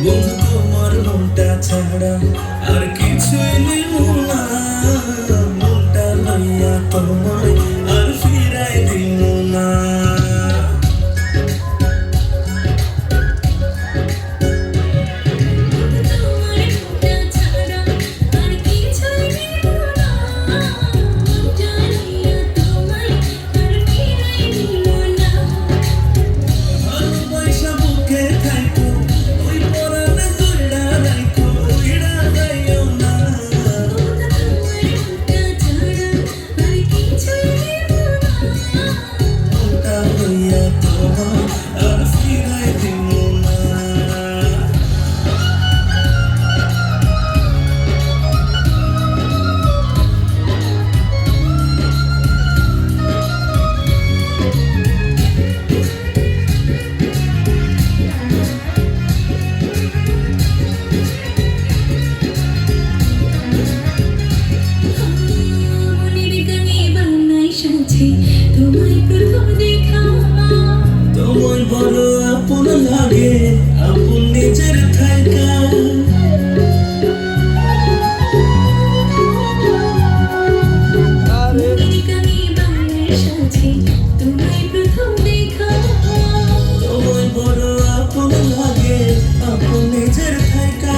বন্ধু তোমার মনটা ছাড়া আর কিছুই নিব না, মনটা লইয়া তোমায় আর ফিরাই দিব না। তোমায় বড় আপন লাগে, আপন নিজের থাইকা। তোমায় বড় আপন লাগে, আপন নিজের থাইকা।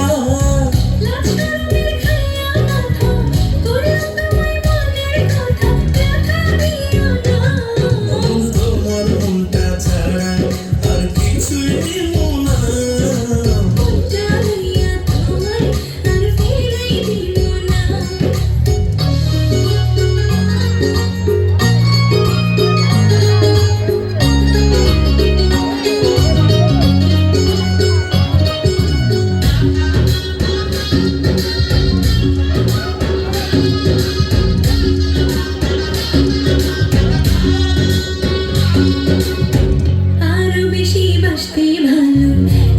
আরো বেশি বাসতে ভালো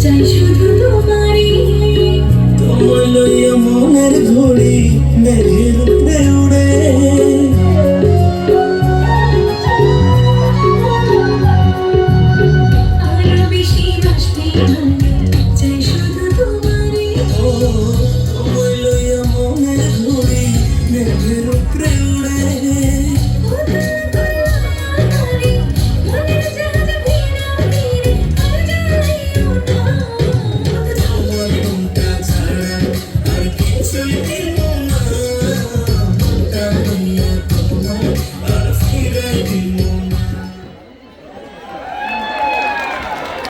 চাই শুধু